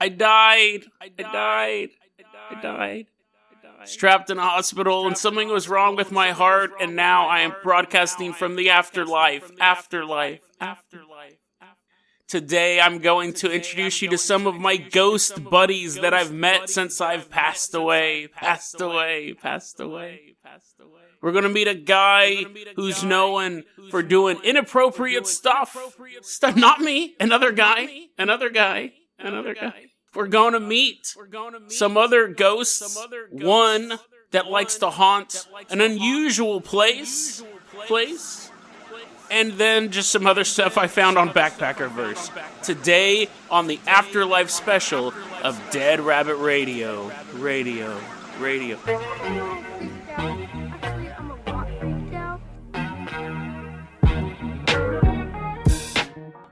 I died. Strapped in a hospital, and something was wrong with my heart, and now I am broadcasting from the afterlife. Today, I'm going to introduce you to some of my ghost buddies that I've met since I've passed away. We're going to meet a guy who's known for doing inappropriate stuff. Not me, another guy. We're going to meet some other ghosts, one that likes to haunt an unusual place, and then just some other stuff I found on Backpackerverse. Today on the Afterlife special of Dead Rabbit Radio.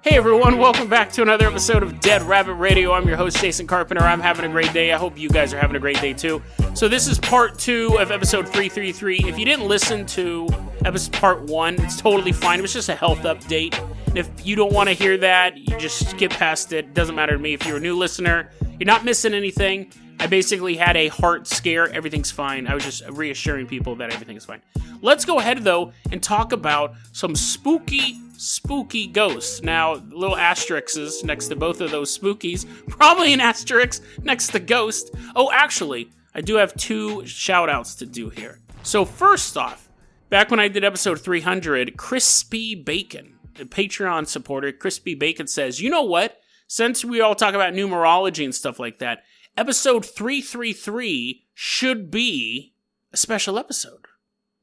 Hey everyone, welcome back to another episode of Dead Rabbit Radio. I'm your host, Jason Carpenter. I'm having a great day. I hope you guys are having a great day too. So this is part 2 of episode 333. If you didn't listen to episode part 1, it's totally fine. It was just a health update. And if you don't want to hear that, you just skip past it. It doesn't matter to me. If you're a new listener, you're not missing anything. I basically had a heart scare. Everything's fine. I was just reassuring people that everything is fine. Let's go ahead, though, and talk about some spooky ghosts. Now, little asterisks next to both of those spookies. Probably an asterisk next to ghost. Oh, actually, I do have 2 shout-outs to do here. So first off, back when I did episode 300, Crispy Bacon, a Patreon supporter, Crispy Bacon says, you know what? Since we all talk about numerology and stuff like that, episode 333 should be a special episode.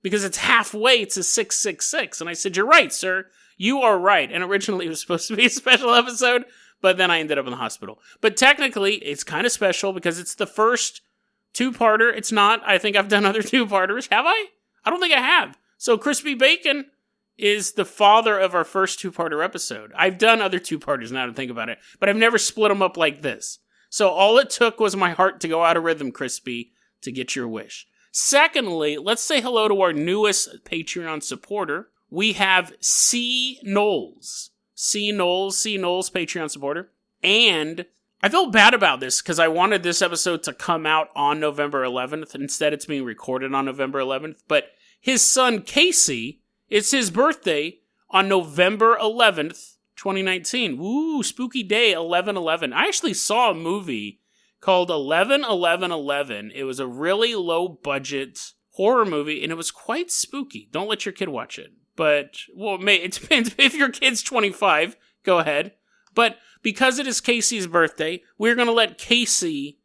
Because it's halfway to 666. And I said, you're right, sir. You are right. And originally it was supposed to be a special episode, but then I ended up in the hospital. But technically, it's kind of special because it's the first 2-parter. It's not. I think I've done other 2-parters. Have I? I don't think I have. So Crispy Bacon is the father of our first 2-parter episode. I've done other 2-parters now to think about it, but I've never split them up like this. So all it took was my heart to go out of rhythm, Crispy, to get your wish. Secondly, let's say hello to our newest Patreon supporter. We have C. Knowles, Patreon supporter. And I felt bad about this because I wanted this episode to come out on November 11th. Instead, it's being recorded on November 11th. But his son, Casey, it's his birthday on November 11th, 2019. Woo, spooky day, 11/11. I actually saw a movie called 11/11/11. It was a really low-budget horror movie, and it was quite spooky. Don't let your kid watch it. But, well, it depends. If your kid's 25, go ahead. But because it is Casey's birthday, we're going to let Casey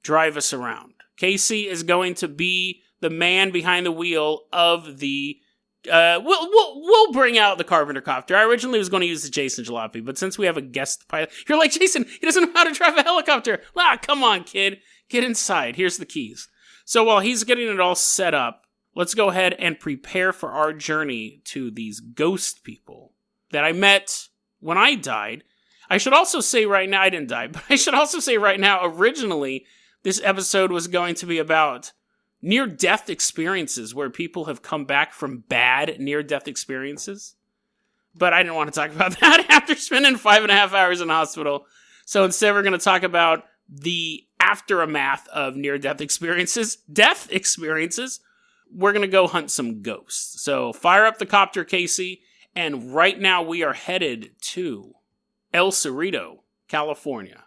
drive us around. Casey is going to be the man behind the wheel of the... We'll bring out the Carpenter copter. I originally was going to use the Jason Jalopy, but since we have a guest pilot... You're like, Jason, he doesn't know how to drive a helicopter. Come on, kid. Get inside. Here's the keys. So while he's getting it all set up, let's go ahead and prepare for our journey to these ghost people that I met when I died. I should also say right now, I didn't die, but I should also say right now, originally, this episode was going to be about near-death experiences where people have come back from bad near-death experiences. But I didn't want to talk about that after spending 5.5 hours in the hospital. So instead, we're going to talk about the aftermath of near-death experiences, death experiences. We're going to go hunt some ghosts. So fire up the copter, Casey. And right now we are headed to El Cerrito, California.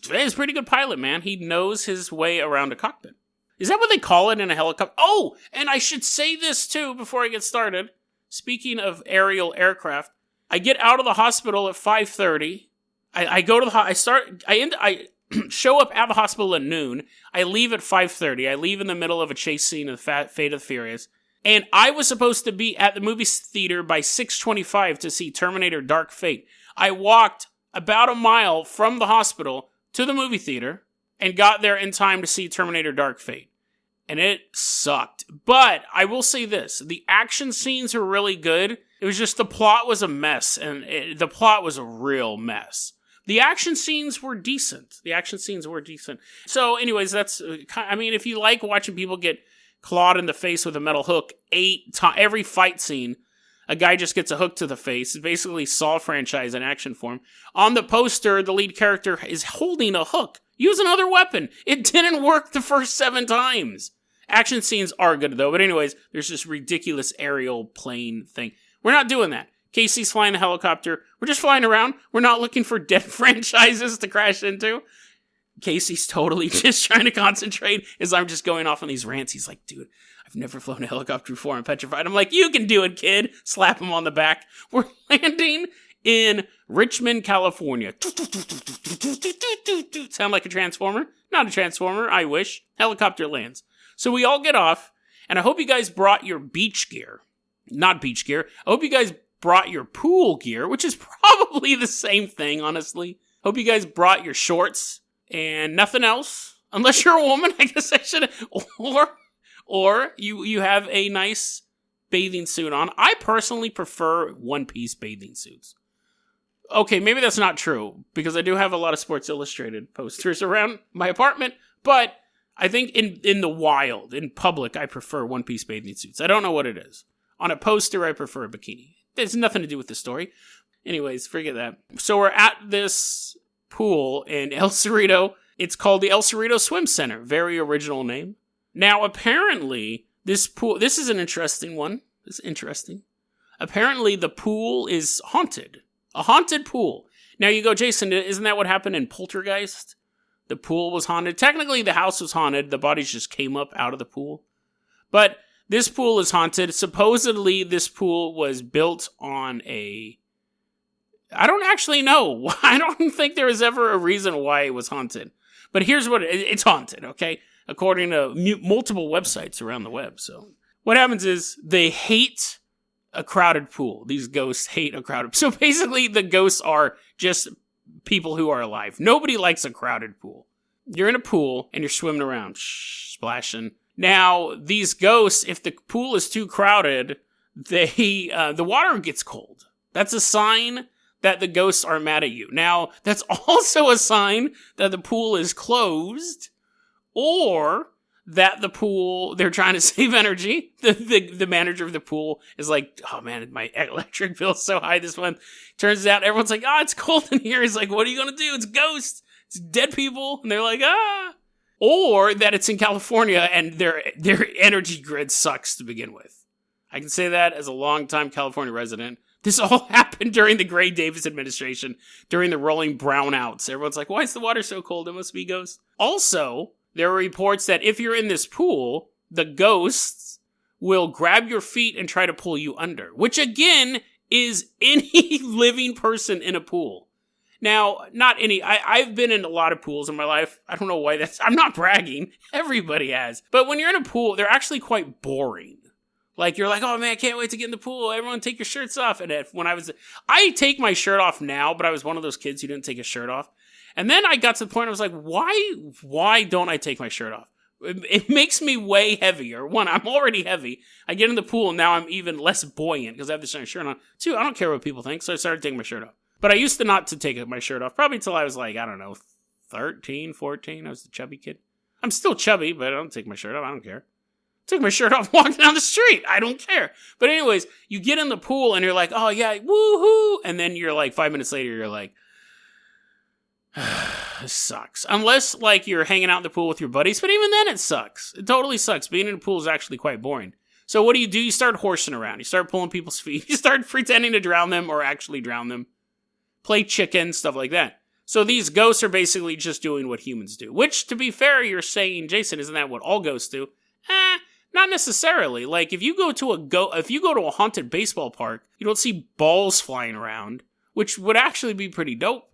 He's a pretty good pilot, man. He knows his way around a cockpit. Is that what they call it in a helicopter? Oh, and I should say this too before I get started. Speaking of aerial aircraft, I get out of the hospital at 5:30. I go to the I show up at the hospital at noon. I leave at 5:30. I leave in the middle of a chase scene of Fate of the Furious. And I was supposed to be at the movie theater by 6:25 to see Terminator Dark Fate. I walked about a mile from the hospital to the movie theater and got there in time to see Terminator Dark Fate. And it sucked. But I will say this. The action scenes were really good. It was just the plot was a mess. And the plot was a real mess. The action scenes were decent. So anyways, if you like watching people get clawed in the face with a metal hook every fight scene, a guy just gets a hook to the face. It's basically Saw franchise in action form. On the poster, the lead character is holding a hook. Use another weapon. It didn't work the first 7 times. Action scenes are good, though. But anyways, there's this ridiculous aerial plane thing. We're not doing that. Casey's flying the helicopter. We're just flying around. We're not looking for dead franchises to crash into. Casey's totally just trying to concentrate as I'm just going off on these rants. He's like, dude, I've never flown a helicopter before. I'm petrified. I'm like, you can do it, kid. Slap him on the back. We're landing in Richmond, California. Sound like a transformer? Not a transformer. I wish. Helicopter lands. So we all get off, and I hope you guys brought your beach gear. Not beach gear. I hope you guys brought your pool gear, which is probably the same thing, honestly. Hope you guys brought your shorts and nothing else. Unless you're a woman, I guess I should. Or you have a nice bathing suit on. I personally prefer one-piece bathing suits. Okay, maybe that's not true, because I do have a lot of Sports Illustrated posters around my apartment, but I think in the wild, in public, I prefer one-piece bathing suits. I don't know what it is. On a poster, I prefer a bikini. There's nothing to do with the story. Anyways, forget that. So we're at this pool in El Cerrito. It's called the El Cerrito Swim Center. Very original name. Now, apparently, this pool... This is an interesting one. This is interesting. Apparently, the pool is haunted. A haunted pool. Now you go, Jason, isn't that what happened in Poltergeist? The pool was haunted. Technically, the house was haunted. The bodies just came up out of the pool. But this pool is haunted. Supposedly, this pool was built on a... I don't actually know. I don't think there was ever a reason why it was haunted. But here's what... It's haunted, okay? According to multiple websites around the web. So what happens is they hate a crowded pool. These ghosts hate a crowded... So basically, the ghosts are just people who are alive. Nobody likes a crowded pool. You're in a pool, and you're swimming around, splashing. Now, these ghosts, if the pool is too crowded, the water gets cold. That's a sign that the ghosts are mad at you. Now, that's also a sign that the pool is closed, or that the pool, they're trying to save energy. The manager of the pool is like, oh man, my electric bill's so high this month. Turns out everyone's like, it's cold in here. He's like, what are you going to do? It's ghosts. It's dead people. And they're like, Or that it's in California and their energy grid sucks to begin with. I can say that as a longtime California resident. This all happened during the Gray Davis administration, during the rolling brownouts. Everyone's like, why is the water so cold? It must be ghosts. Also, there are reports that if you're in this pool, the ghosts will grab your feet and try to pull you under, which again is any living person in a pool. Now, not any, I've been in a lot of pools in my life. I don't know why I'm not bragging. Everybody has. But when you're in a pool, they're actually quite boring. Like, you're like, oh man, I can't wait to get in the pool. Everyone take your shirts off. And I take my shirt off now, but I was one of those kids who didn't take his shirt off. And then I got to the point I was like, why don't I take my shirt off? It makes me way heavier. One, I'm already heavy. I get in the pool, and now I'm even less buoyant because I have this shirt on. Two, I don't care what people think, so I started taking my shirt off. But I used to not to take my shirt off, probably until I was like, I don't know, 13, 14. I was the chubby kid. I'm still chubby, but I don't take my shirt off. I don't care. Take my shirt off walking down the street. I don't care. But anyways, you get in the pool, and you're like, oh yeah, woohoo. And then you're like, 5 minutes later, you're like, this sucks. Unless, like, you're hanging out in the pool with your buddies, but even then it sucks. It totally sucks. Being in a pool is actually quite boring. So what do? You start horsing around. You start pulling people's feet. You start pretending to drown them or actually drown them. Play chicken, stuff like that. So these ghosts are basically just doing what humans do. Which, to be fair, you're saying, Jason, isn't that what all ghosts do? Not necessarily. Like, if you go to a haunted baseball park, you don't see balls flying around, which would actually be pretty dope.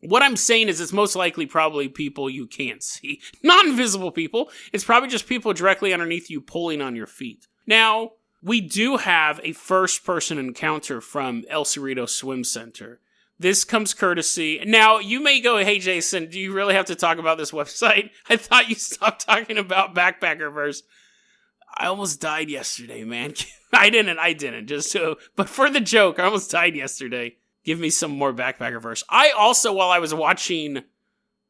What I'm saying is it's most likely probably people you can't see. Non-invisible people. It's probably just people directly underneath you pulling on your feet. Now, we do have a first-person encounter from El Cerrito Swim Center. This comes courtesy... Now, you may go, hey, Jason, do you really have to talk about this website? I thought you stopped talking about Backpackerverse. I almost died yesterday, man. I didn't. But for the joke, I almost died yesterday. Give me some more Backpackerverse. I also, while I was watching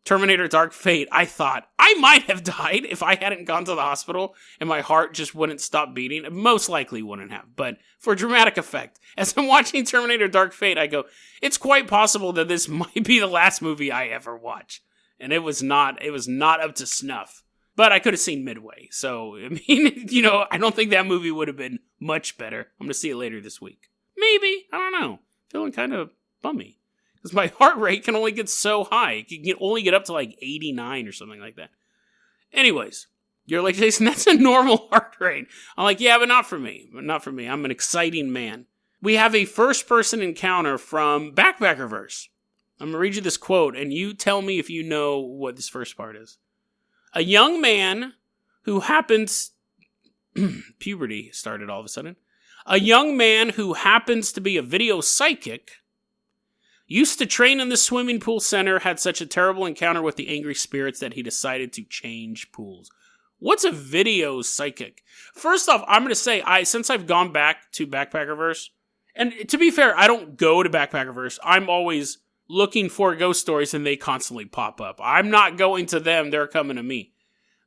Terminator Dark Fate, I thought I might have died if I hadn't gone to the hospital and my heart just wouldn't stop beating. It most likely wouldn't have, but for dramatic effect, as I'm watching Terminator Dark Fate, I go, it's quite possible that this might be the last movie I ever watch. And it was not up to snuff. But I could have seen Midway, so, I mean, I don't think that movie would have been much better. I'm going to see it later this week. Maybe, I don't know. Feeling kind of bummy. Because my heart rate can only get so high. It can only get up to like 89 or something like that. Anyways, you're like, Jason, that's a normal heart rate. I'm like, yeah, but not for me. I'm an exciting man. We have a first-person encounter from Backpackerverse. I'm going to read you this quote, and you tell me if you know what this first part is. A young man who happens... puberty started all of a sudden. A young man who happens to be a video psychic... used to train in the swimming pool center, had such a terrible encounter with the angry spirits that he decided to change pools. What's a video psychic? First off, I'm going to say, since I've gone back to Backpackerverse, and to be fair, I don't go to Backpackerverse. I'm always looking for ghost stories and they constantly pop up. I'm not going to them, they're coming to me.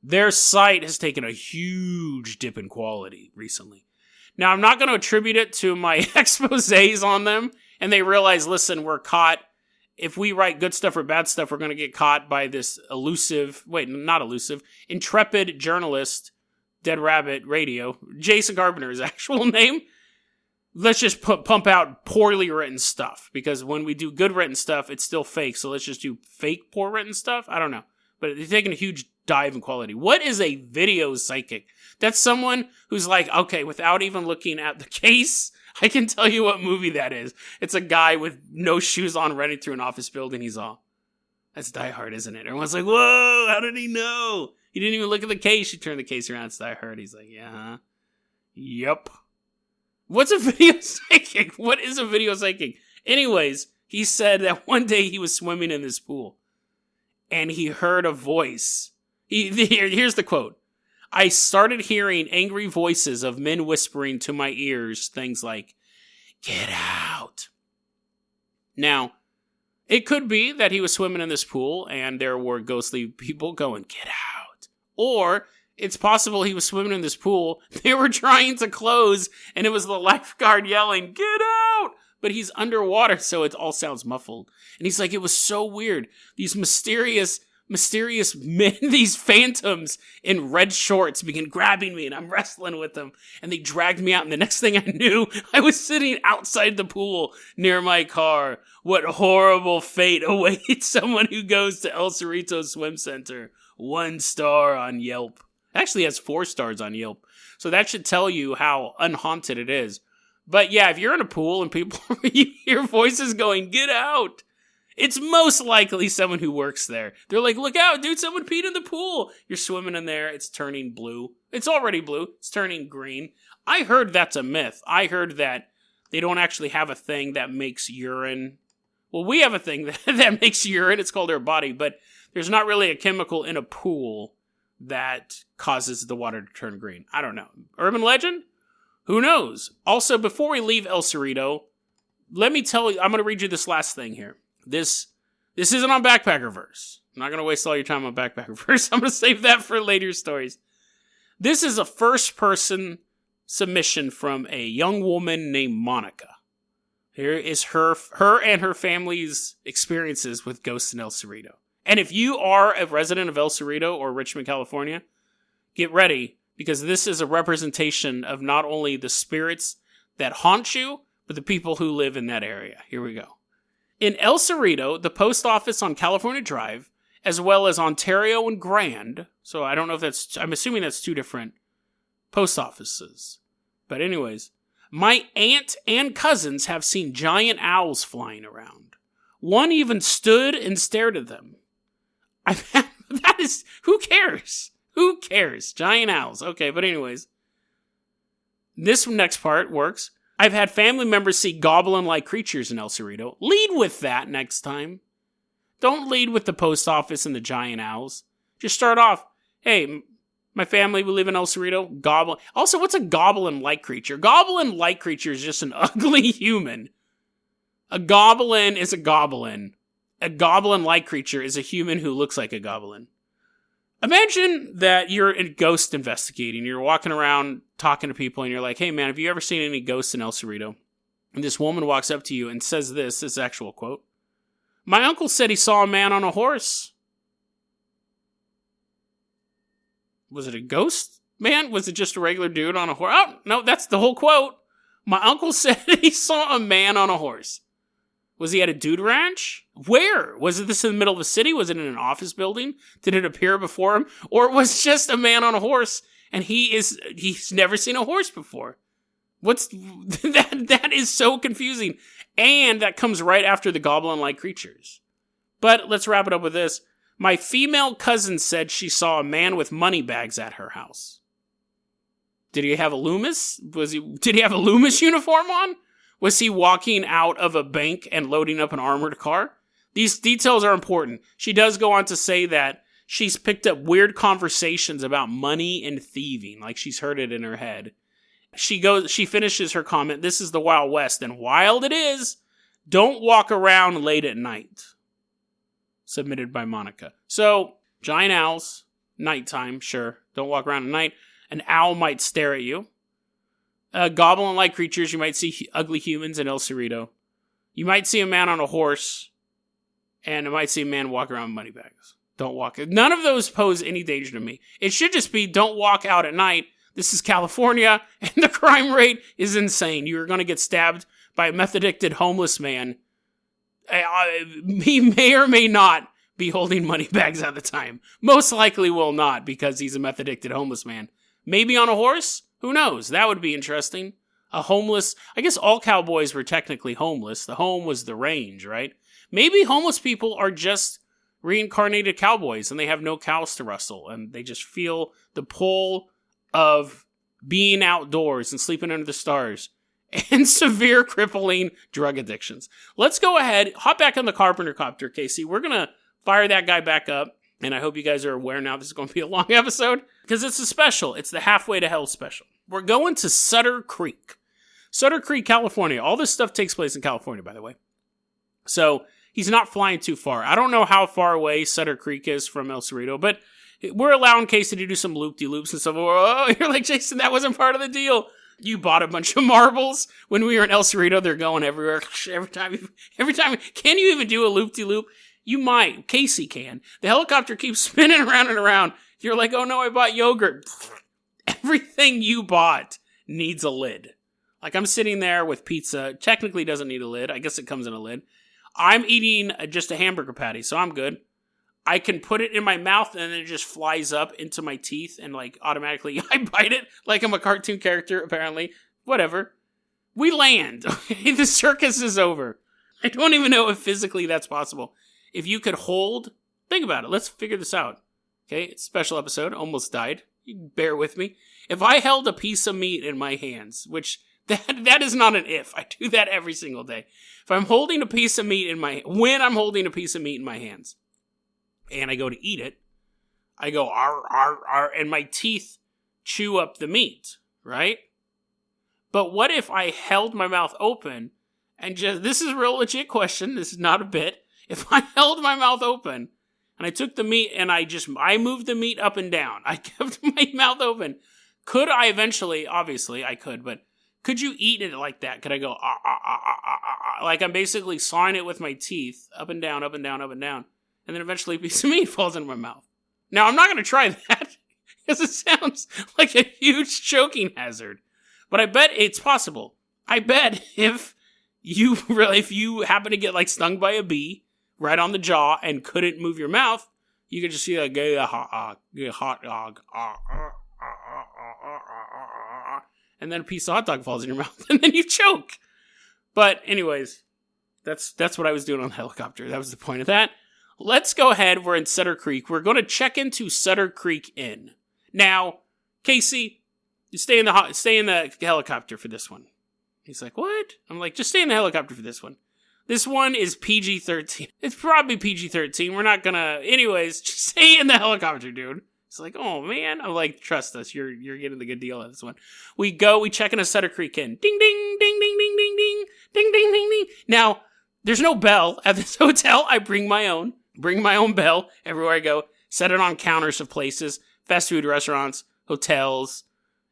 Their site has taken a huge dip in quality recently. Now, I'm not going to attribute it to my exposés on them, and they realize, listen, we're caught. If we write good stuff or bad stuff, we're going to get caught by this intrepid journalist, Dead Rabbit Radio. Jason Carpenter is his actual name. Let's just pump out poorly written stuff, because when we do good written stuff, it's still fake, so let's just do fake poor written stuff? I don't know. But they're taking a huge dive in quality. What is a video psychic? That's someone who's like, okay, without even looking at the case, I can tell you what movie that is. It's a guy with no shoes on running through an office building. He's all, that's Die Hard, isn't it? Everyone's like, whoa, how did he know? He didn't even look at the case. He turned the case around. It's Die Hard. He's like, yeah, huh? Yep. What's a video psychic? What is a video psychic? Anyways, he said that one day he was swimming in this pool and he heard a voice. Here's the quote. I started hearing angry voices of men whispering to my ears things like, get out. Now, it could be that he was swimming in this pool and there were ghostly people going, get out. Or it's possible he was swimming in this pool, they were trying to close, and it was the lifeguard yelling, get out! But he's underwater, so it all sounds muffled. And he's like, it was so weird. These mysterious men, these phantoms in red shorts began grabbing me, and I'm wrestling with them, and they dragged me out, and the next thing I knew, I was sitting outside the pool near my car. What horrible fate awaits someone who goes to El Cerrito Swim Center. 1 star on Yelp. It actually has 4 stars on Yelp, so that should tell you how unhaunted it is. But yeah, if you're in a pool and people, you hear voices going, get out, it's most likely someone who works there. They're like, look out, dude, someone peed in the pool. You're swimming in there, it's turning blue. It's already blue, it's turning green. I heard that's a myth. I heard that they don't actually have a thing that makes urine. Well, we have a thing that makes urine, it's called our body, but there's not really a chemical in a pool that causes the water to turn green. I don't know. Urban legend? Who knows? Also, before we leave El Cerrito, let me tell you, I'm going to read you this last thing here. This isn't on Backpackerverse. I'm not going to waste all your time on Backpackerverse. I'm going to save that for later stories. This is a first-person submission from a young woman named Monica. Here is her and her family's experiences with ghosts in El Cerrito. And if you are a resident of El Cerrito or Richmond, California, get ready, because this is a representation of not only the spirits that haunt you, but the people who live in that area. Here we go. In El Cerrito, the post office on California Drive, as well as Ontario and Grand, so I don't know if I'm assuming that's 2 different post offices. But anyways, my aunt and cousins have seen giant owls flying around. One even stood and stared at them. Who cares? Who cares? Giant owls. Okay, but anyways. This next part works. I've had family members see goblin-like creatures in El Cerrito. Lead with that next time. Don't lead with the post office and the giant owls. Just start off, hey, my family, we live in El Cerrito. Goblin. Also, what's a goblin-like creature? Goblin-like creature is just an ugly human. A goblin is a goblin. A goblin-like creature is a human who looks like a goblin. Imagine that you're a ghost investigating. You're walking around talking to people and you're like, hey man, have you ever seen any ghosts in El Cerrito? And this woman walks up to you and says this actual quote. My uncle said he saw a man on a horse. Was it a ghost man? Was it just a regular dude on a horse? Oh, no, that's the whole quote. My uncle said he saw a man on a horse. Was he at a dude ranch? Where? Was it this in the middle of the city? Was it in an office building? Did it appear before him? Or was it just a man on a horse and he's never seen a horse before? What's that? That is so confusing. And that comes right after the goblin-like creatures. But let's wrap it up with this. My female cousin said she saw a man with money bags at her house. Did he have a Loomis? Did he have a Loomis uniform on? Was he walking out of a bank and loading up an armored car? These details are important. She does go on to say that she's picked up weird conversations about money and thieving, like she's heard it in her head. She finishes her comment, this is the Wild West, and wild it is, don't walk around late at night. Submitted by Monica. So, giant owls, nighttime, sure, don't walk around at night. An owl might stare at you. Goblin-like creatures, you might see ugly humans in El Cerrito. You might see a man on a horse, and you might see a man walk around with money bags. Don't walk. None of those pose any danger to me. It should just be don't walk out at night. This is California, and the crime rate is insane. You're going to get stabbed by a meth-addicted homeless man. He may or may not be holding money bags at the time. Most likely will not, because he's a meth-addicted homeless man. Maybe on a horse? Who knows? That would be interesting. A homeless... I guess all cowboys were technically homeless. The home was the range, right? Maybe homeless people are just reincarnated cowboys, and they have no cows to rustle, and they just feel the pull of being outdoors and sleeping under the stars and severe crippling drug addictions. Let's go ahead, hop back on the Carpenter copter, Casey. We're going to fire that guy back up, and I hope you guys are aware now this is going to be a long episode, because it's a special. It's the Halfway to Hell special. We're going to Sutter Creek. Sutter Creek, California. All this stuff takes place in California, by the way. So he's not flying too far. I don't know how far away Sutter Creek is from El Cerrito, but we're allowing Casey to do some loop-de-loops and stuff. Oh, you're like, Jason, that wasn't part of the deal. You bought a bunch of marbles when we were in El Cerrito. They're going everywhere. Every time. Can you even do a loop-de-loop? You might. Casey can. The helicopter keeps spinning around and around. You're like, oh no, I bought yogurt. Everything you bought needs a lid. Like, I'm sitting there with pizza. Technically doesn't need a lid. I guess it comes in a lid. I'm eating just a hamburger patty, so I'm good. I can put it in my mouth and then it just flies up into my teeth and like automatically I bite it like I'm a cartoon character, apparently. Whatever. We land. Okay, the circus is over. I don't even know if physically that's possible. If you could hold, think about it. Let's figure this out. Okay, it's a special episode. Almost died. You can bear with me. If I held a piece of meat in my hands, which that is not an if. I do that every single day. If I'm holding a piece of meat when I'm holding a piece of meat in my hands, and I go to eat it, I go, ar, ar, ar, and my teeth chew up the meat, right? But what if I held my mouth open and this is a real legit question, this is not a bit. If I held my mouth open and I took the meat and I moved the meat up and down, I kept my mouth open, could I eventually, obviously I could, but could you eat it like that? Could I go, ah, ah, ah, ah, ah, ah, like I'm basically sawing it with my teeth, up and down, up and down, up and down, and then eventually a piece of meat falls into my mouth. Now, I'm not going to try that, because it sounds like a huge choking hazard, but I bet it's possible. I bet if you happen to get like stung by a bee right on the jaw and couldn't move your mouth, you could just see like a hot dog, and then a piece of hot dog falls in your mouth, and then you choke. But anyways, that's what I was doing on the helicopter. That was the point of that. Let's go ahead. We're in Sutter Creek. We're going to check into Sutter Creek Inn. Now, Casey, you stay in the helicopter for this one. He's like, what? I'm like, just stay in the helicopter for this one. This one is PG-13. It's probably PG-13. We're not gonna... Anyways, just stay in the helicopter, dude. It's like, oh, man. I'm like, trust us. You're getting the good deal on this one. We check in a Sutter Creek Inn. Ding, ding, ding, ding, ding, ding, ding. Ding, ding, ding, ding. Now, There's no bell at this hotel. I bring my own bell everywhere I go. Set it on counters of places, fast food restaurants, hotels,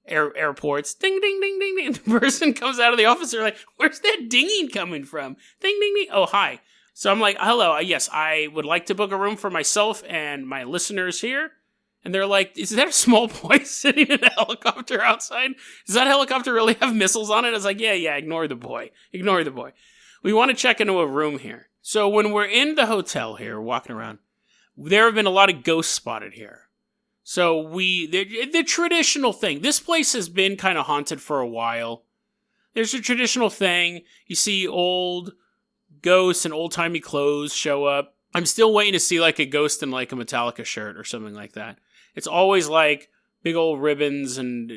airports. Ding, ding, ding, ding, ding. The person comes out of the office. They're like, where's that dinging coming from? Ding, ding, ding. Oh, hi. So I'm like, hello. Yes, I would like to book a room for myself and my listeners here. And they're like, is that a small boy sitting in a helicopter outside? Does that helicopter really have missiles on it? I was like, yeah, ignore the boy. Ignore the boy. We want to check into a room here. So when we're in the hotel here, walking around, there have been a lot of ghosts spotted here. So the traditional thing, this place has been kind of haunted for a while. There's a traditional thing. You see old ghosts in old-timey clothes show up. I'm still waiting to see like a ghost in like a Metallica shirt or something like that. It's always like big old ribbons and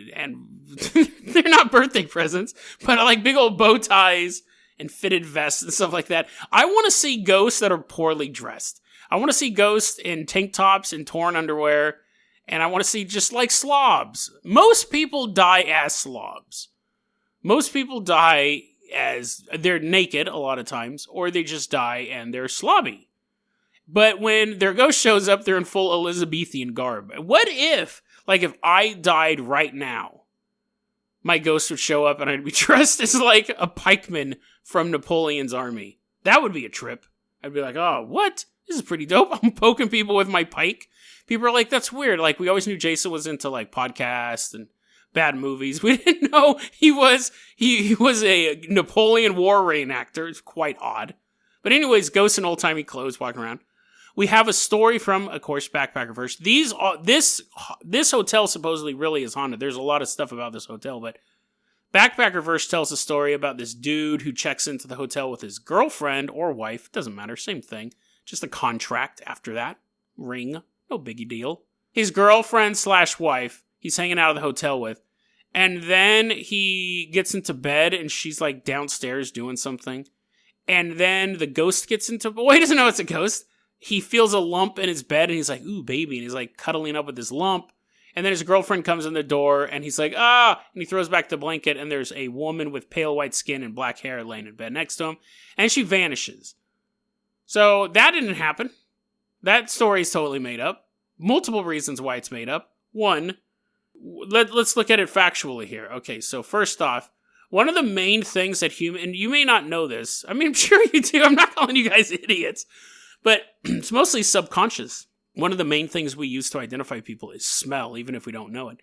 they're not birthday presents, but like big old bow ties and fitted vests and stuff like that. I want to see ghosts that are poorly dressed. I want to see ghosts in tank tops and torn underwear, and I want to see just like slobs. Most people die as slobs. Most people die as they're naked a lot of times, or they just die and they're slobby. But when their ghost shows up, they're in full Elizabethan garb. What if I died right now, my ghost would show up and I'd be dressed as like a pikeman from Napoleon's army? That would be a trip. I'd be like, oh, what? This is pretty dope. I'm poking people with my pike. People are like, that's weird. Like, we always knew Jason was into like podcasts and bad movies. We didn't know he was a Napoleon War reenactor. It's quite odd. But anyways, ghosts in old-timey clothes walking around. We have a story from, of course, Backpacker Verse. This hotel supposedly really is haunted. There's a lot of stuff about this hotel, but Backpacker Verse tells a story about this dude who checks into the hotel with his girlfriend or wife. Doesn't matter, same thing. Just a contract after that. Ring. No biggie deal. His girlfriend/wife, he's hanging out of the hotel with. And then he gets into bed and she's like downstairs doing something. And then the ghost gets into... Well, he doesn't know it's a ghost. He feels a lump in his bed and he's like, ooh, baby. And he's like cuddling up with this lump. And then his girlfriend comes in the door and he's like, ah. And he throws back the blanket and there's a woman with pale white skin and black hair laying in bed next to him. And she vanishes. So that didn't happen. That story is totally made up. Multiple reasons why it's made up. One, let's look at it factually here. Okay, so first off, one of the main things that and you may not know this. I mean, I'm sure you do. I'm not calling you guys idiots. But it's mostly subconscious. One of the main things we use to identify people is smell, even if we don't know it.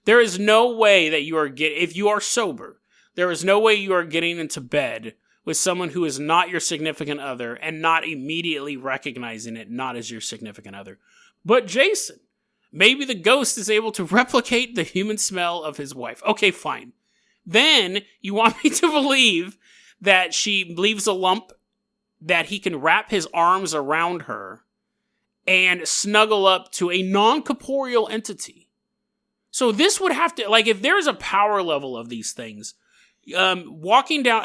There is no way that if you are sober, there is no way you are getting into bed with someone who is not your significant other and not immediately recognizing it not as your significant other. But Jason, maybe the ghost is able to replicate the human smell of his wife. Okay, fine. Then you want me to believe that she leaves a lump, that he can wrap his arms around her and snuggle up to a non-corporeal entity. So this would have to, like, if there's a power level of these things, a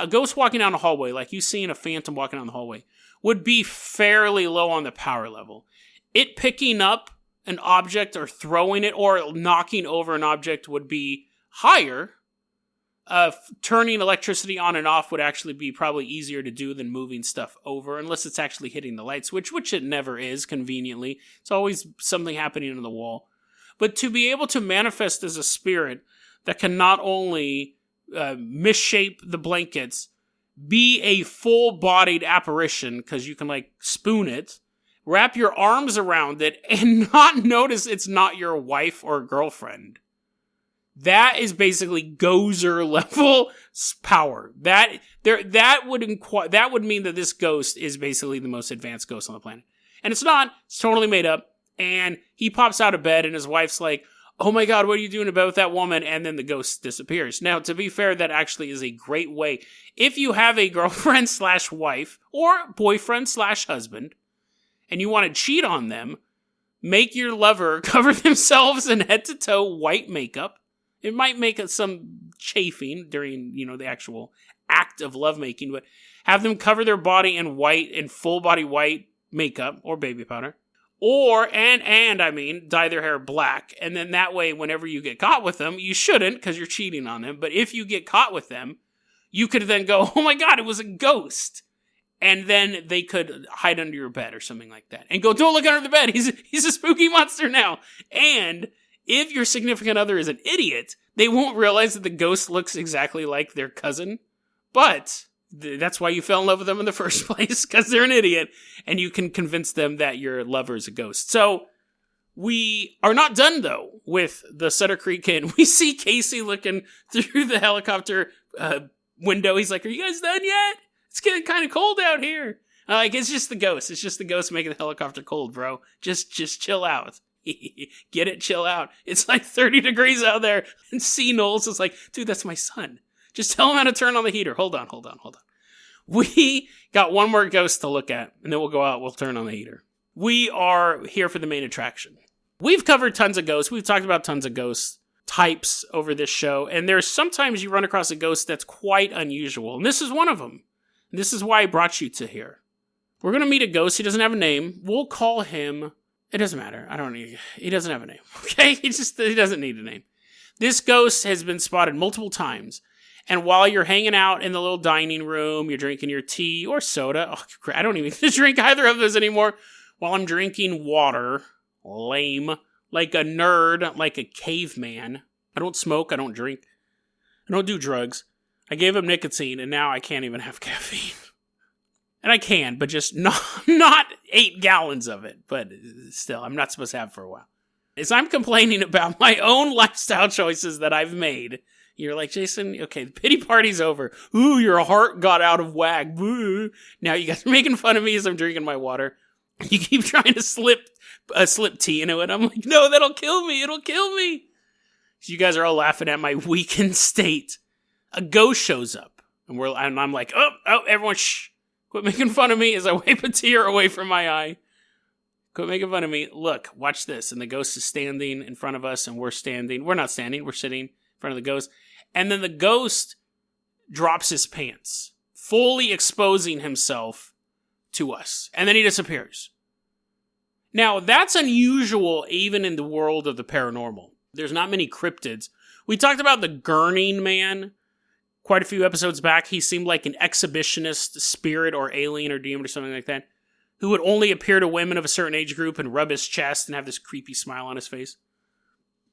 ghost walking down a hallway, like you seeing a phantom walking down the hallway, would be fairly low on the power level. It picking up an object or throwing it or knocking over an object would be higher. Turning electricity on and off would actually be probably easier to do than moving stuff over, unless it's actually hitting the light switch, which it never is, conveniently. It's always something happening in the wall. But to be able to manifest as a spirit that can not only misshape the blankets, be a full-bodied apparition, because you can, like, spoon it, wrap your arms around it, and not notice it's not your wife or girlfriend. That is basically Gozer level power. That would mean that this ghost is basically the most advanced ghost on the planet. And it's not. It's totally made up. And he pops out of bed and his wife's like, oh my God, what are you doing about that woman? And then the ghost disappears. Now, to be fair, that actually is a great way. If you have a girlfriend/wife or boyfriend/husband and you want to cheat on them, make your lover cover themselves in head to toe white makeup. It might make some chafing during, the actual act of lovemaking, but have them cover their body in white, in full body white makeup or baby powder. Or, dye their hair black. And then that way, whenever you get caught with them, you shouldn't because you're cheating on them. But if you get caught with them, you could then go, oh my God, it was a ghost. And then they could hide under your bed or something like that. And go, don't look under the bed. He's a spooky monster now. And if your significant other is an idiot, they won't realize that the ghost looks exactly like their cousin. But that's why you fell in love with them in the first place, because they're an idiot. And you can convince them that your lover is a ghost. So we are not done, though, with the Sutter Creek Inn. We see Casey looking through the helicopter window. He's like, are you guys done yet? It's getting kind of cold out here. It's just the ghost. It's just the ghost making the helicopter cold, bro. Just chill out. Get it? Chill out. It's like 30 degrees out there. And C. Knowles is like, dude, that's my son. Just tell him how to turn on the heater. Hold on. We got one more ghost to look at, and then we'll go out. We'll turn on the heater. We are here for the main attraction. We've covered tons of ghosts. We've talked about tons of ghosts types over this show. And there's sometimes you run across a ghost that's quite unusual. And this is one of them. This is why I brought you to here. We're going to meet a ghost. He doesn't have a name. We'll call him... It doesn't matter. He doesn't have a name. Okay? He doesn't need a name. This ghost has been spotted multiple times. And while you're hanging out in the little dining room, you're drinking your tea or soda. Oh, I don't even drink either of those anymore. While I'm drinking water. Lame. Like a nerd. Like a caveman. I don't smoke. I don't drink. I don't do drugs. I gave up nicotine, and now I can't even have caffeine. And I can, but just not 8 gallons of it. But still, I'm not supposed to have for a while. As I'm complaining about my own lifestyle choices that I've made, you're like, Jason, okay, the pity party's over. Ooh, your heart got out of whack. Ooh. Now you guys are making fun of me as I'm drinking my water. You keep trying to slip tea into it. I'm like, no, that'll kill me. It'll kill me. So you guys are all laughing at my weakened state. A ghost shows up, and I'm like, oh, everyone, shh, quit making fun of me as I wipe a tear away from my eye. Quit making fun of me. Look, watch this. And the ghost is standing in front of us, and we're standing. We're not standing. We're sitting in front of the ghost. And then the ghost drops his pants, fully exposing himself to us. And then he disappears. Now, that's unusual even in the world of the paranormal. There's not many cryptids. We talked about the Gurning Man quite a few episodes back. He seemed like an exhibitionist spirit or alien or demon or something like that, who would only appear to women of a certain age group and rub his chest and have this creepy smile on his face.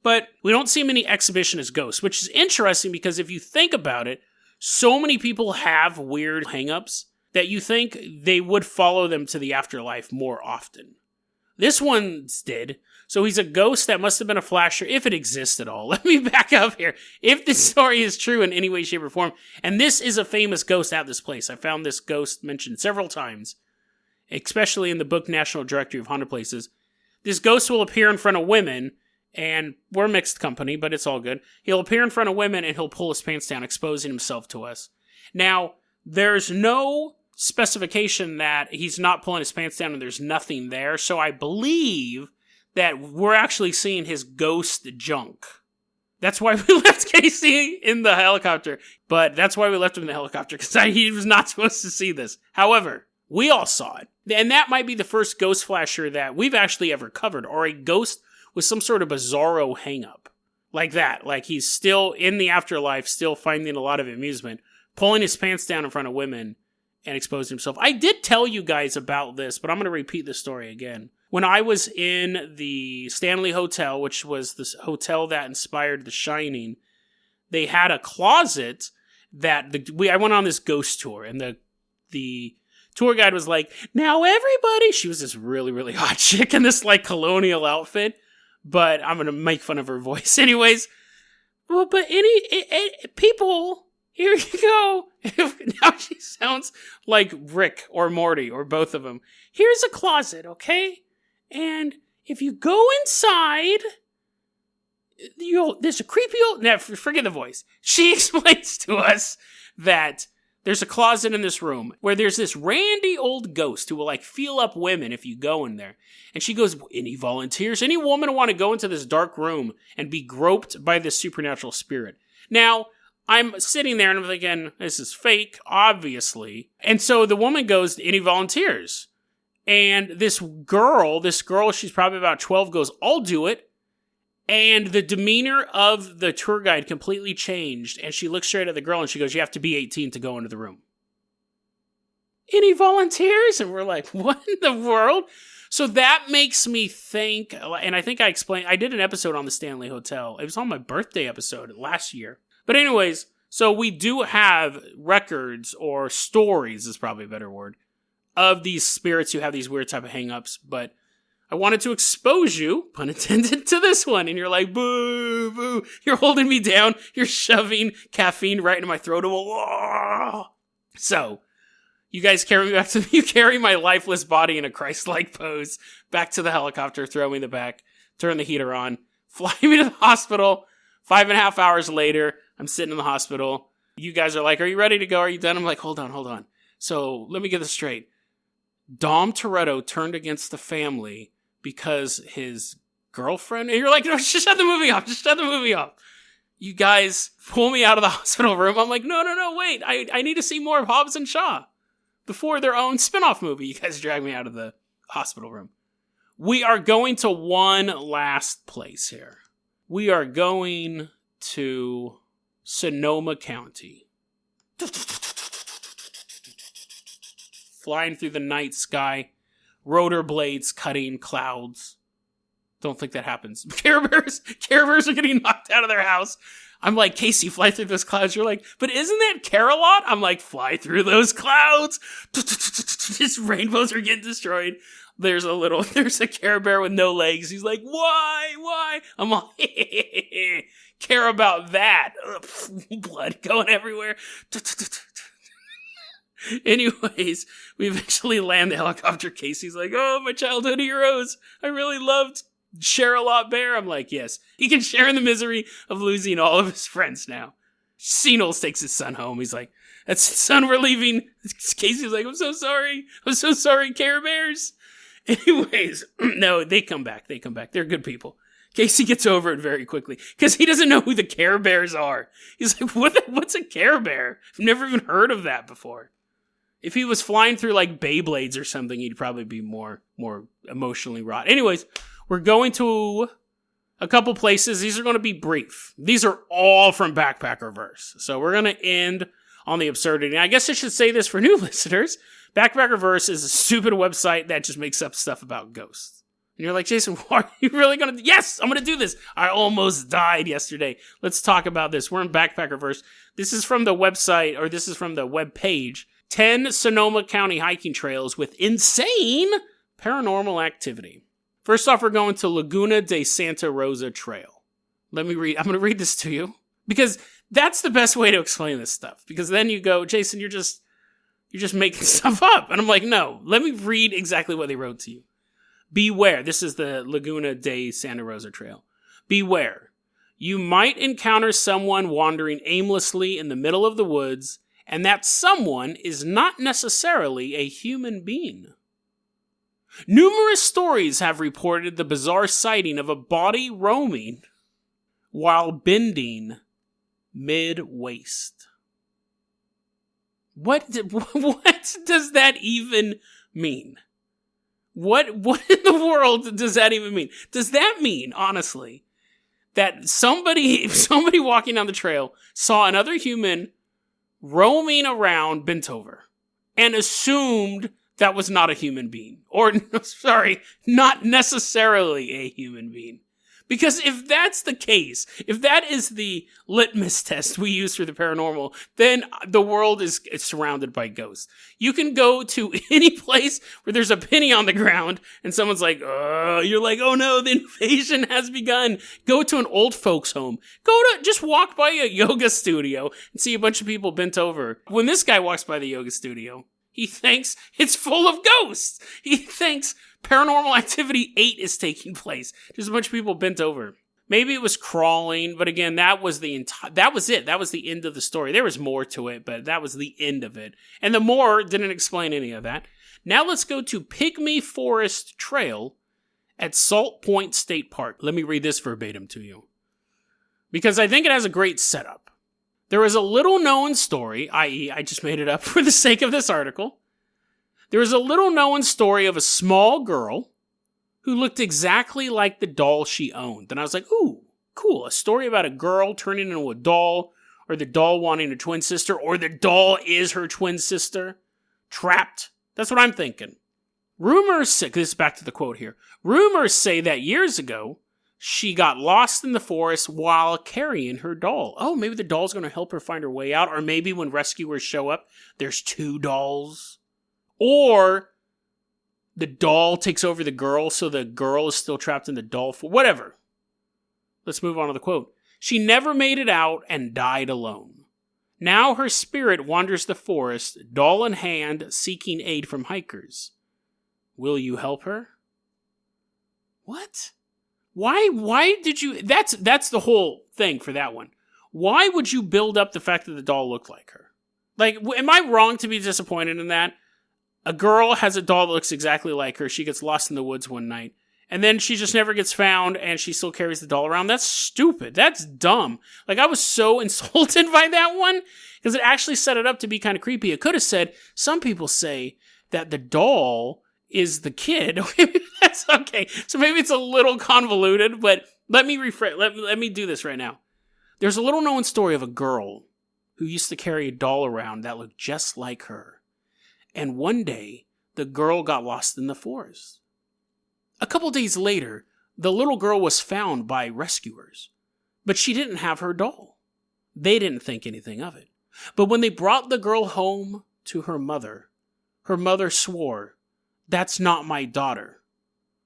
But we don't see many exhibitionist ghosts, which is interesting because if you think about it, so many people have weird hang-ups that you think they would follow them to the afterlife more often. This one's did. So he's a ghost that must have been a flasher, if it exists at all. Let me back up here. If this story is true in any way, shape, or form, and this is a famous ghost at this place. I found this ghost mentioned several times, especially in the book National Directory of Haunted Places. This ghost will appear in front of women, and we're mixed company, but it's all good. He'll appear in front of women, and he'll pull his pants down, exposing himself to us. Now, there's no specification that he's not pulling his pants down and there's nothing there, so I believe that we're actually seeing his ghost junk. That's why we left Casey in the helicopter. But that's why we left him in the helicopter, because he was not supposed to see this. However, we all saw it. And that might be the first ghost flasher that we've actually ever covered, or a ghost with some sort of bizarro hang-up. Like that. Like he's still in the afterlife, still finding a lot of amusement, pulling his pants down in front of women and exposing himself. I did tell you guys about this, but I'm going to repeat the story again. When I was in the Stanley Hotel, which was this hotel that inspired The Shining, they had a closet that I went on this ghost tour, and the tour guide was like, now everybody, she was this really, really hot chick in this like colonial outfit, but I'm going to make fun of her voice anyways. Well, but any people, here you go. Now she sounds like Rick or Morty or both of them. Here's a closet, okay? And if you go inside, there's a creepy old... Now, forget the voice. She explains to us that there's a closet in this room where there's this randy old ghost who will, like, feel up women if you go in there. And she goes, any volunteers? Any woman want to go into this dark room and be groped by this supernatural spirit? Now, I'm sitting there and I'm thinking, this is fake, obviously. And so the woman goes, any volunteers? And this girl, she's probably about 12, goes, I'll do it. And the demeanor of the tour guide completely changed. And she looks straight at the girl and she goes, you have to be 18 to go into the room. any volunteers? And we're like, what in the world? So that makes me think, and I think I did an episode on the Stanley Hotel. It was on my birthday episode last year. But anyways, so we do have records, or stories is probably a better word, of these spirits who have these weird type of hang-ups. But I wanted to expose you, pun intended, to this one. And you're like, boo, boo. You're holding me down. You're shoving caffeine right into my throat. So, you guys carry me back to, you carry my lifeless body in a Christ-like pose back to the helicopter, throw me in the back, turn the heater on, fly me to the hospital. 5.5 hours later, I'm sitting in the hospital. You guys are like, are you ready to go? Are you done? I'm like, hold on. So let me get this straight. Dom Toretto turned against the family because his girlfriend, and you're like, no, just shut the movie off. You guys pull me out of the hospital room. I'm like, no, wait. I need to see more of Hobbs and Shaw before their own spin-off movie. You guys drag me out of the hospital room. We are going to one last place here. We are going to Sonoma County. Flying through the night sky. Rotor blades cutting clouds. Don't think that happens. Care Bears are getting knocked out of their house. I'm like, Casey, fly through those clouds. You're like, but isn't that Care-a-Lot? I'm like, fly through those clouds. Just rainbows are getting destroyed. There's a Care Bear with no legs. He's like, why? I'm like, care about that. Blood going everywhere. Anyways, we eventually land the helicopter. Casey's like, oh, my childhood heroes. I really loved Share-a-Lot Bear. I'm like, yes. He can share in the misery of losing all of his friends now. Seanoles takes his son home. He's like, that's his son, we're leaving. Casey's like, I'm so sorry, Care Bears. Anyways, no, they come back. They're good people. Casey gets over it very quickly because he doesn't know who the Care Bears are. He's like, what's a Care Bear? I've never even heard of that before. If he was flying through like Beyblades or something, he'd probably be more emotionally wrought. Anyways, we're going to a couple places. These are going to be brief. These are all from Backpacker Verse. So we're going to end on the absurdity. And I guess I should say this for new listeners. Backpacker Verse is a stupid website that just makes up stuff about ghosts. And you're like, Jason, are you really going to? Yes, I'm going to do this. I almost died yesterday. Let's talk about this. We're in Backpacker Verse. This is from the website, or this is from the web page. 10 Sonoma County hiking trails with insane paranormal activity. First off, we're going to Laguna de Santa Rosa Trail. Let me read. I'm going to read this to you because that's the best way to explain this stuff. Because then you go, Jason, you're just making stuff up. And I'm like, no, let me read exactly what they wrote to you. Beware. This is the Laguna de Santa Rosa Trail. Beware. You might encounter someone wandering aimlessly in the middle of the woods, and that someone is not necessarily a human being. Numerous stories have reported the bizarre sighting of a body roaming while bending mid-waist. What does that even mean? What in the world does that even mean? Does that mean, honestly, that somebody walking down the trail saw another human roaming around bent over and assumed that was not a human being? Or, sorry, not necessarily a human being. Because if that's the case, if that is the litmus test we use for the paranormal, then the world is surrounded by ghosts. You can go to any place where there's a penny on the ground and someone's like, you're like, oh no, the invasion has begun. Go to an old folks home. Just walk by a yoga studio and see a bunch of people bent over. When this guy walks by the yoga studio, he thinks it's full of ghosts. He thinks Paranormal Activity 8 is taking place. Just a bunch of people bent over. Maybe it was crawling, but again, that was it. That was the end of the story. There was more to it, but that was the end of it. And the more didn't explain any of that. Now let's go to Pygmy Forest Trail at Salt Point State Park. Let me read this verbatim to you, because I think it has a great setup. There is a little-known story, i.e., I just made it up for the sake of this article. There is a little-known story of a small girl who looked exactly like the doll she owned. And I was like, ooh, cool. A story about a girl turning into a doll, or the doll wanting a twin sister, or the doll is her twin sister. Trapped. That's what I'm thinking. Rumors say, this is back to the quote here. Rumors say that years ago, she got lost in the forest while carrying her doll. Oh, maybe the doll's going to help her find her way out. Or maybe when rescuers show up, there's 2 dolls. Or the doll takes over the girl, so the girl is still trapped in the doll. Whatever. Let's move on to the quote. She never made it out and died alone. Now her spirit wanders the forest, doll in hand, seeking aid from hikers. Will you help her? What? Why did you... That's the whole thing for that one. Why would you build up the fact that the doll looked like her? Like, am I wrong to be disappointed in that? A girl has a doll that looks exactly like her. She gets lost in the woods one night. And then she just never gets found, and she still carries the doll around. That's stupid. That's dumb. Like, I was so insulted by that one, because it actually set it up to be kind of creepy. It could have said, some people say that the doll is the kid. That's okay. So maybe it's a little convoluted, but let me rephrase. Let me do this right now. There's a little known story of a girl who used to carry a doll around that looked just like her. And one day, the girl got lost in the forest. A couple days later, the little girl was found by rescuers, but she didn't have her doll. They didn't think anything of it. But when they brought the girl home to her mother swore, "That's not my daughter.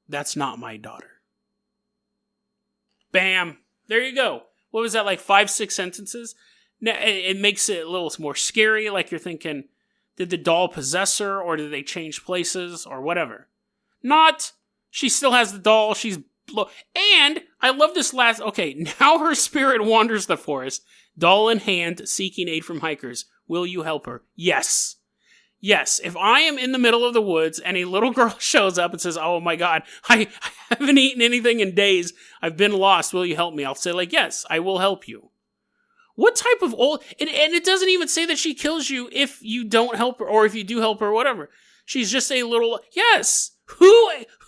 That's not my daughter." Bam! There you go. What was that, like 5-6 sentences? Now, it makes it a little more scary, like you're thinking, did the doll possess her, or did they change places, or whatever? Not... She still has the doll. And I love this last... Okay, now her spirit wanders the forest, doll in hand, seeking aid from hikers. Will you help her? Yes. Yes. If I am in the middle of the woods and a little girl shows up and says, "Oh my God, I haven't eaten anything in days. I've been lost. Will you help me?" I'll say, like, yes, I will help you. What type of old... And it doesn't even say that she kills you if you don't help her, or if you do help her, or whatever. She's just a little... Yes.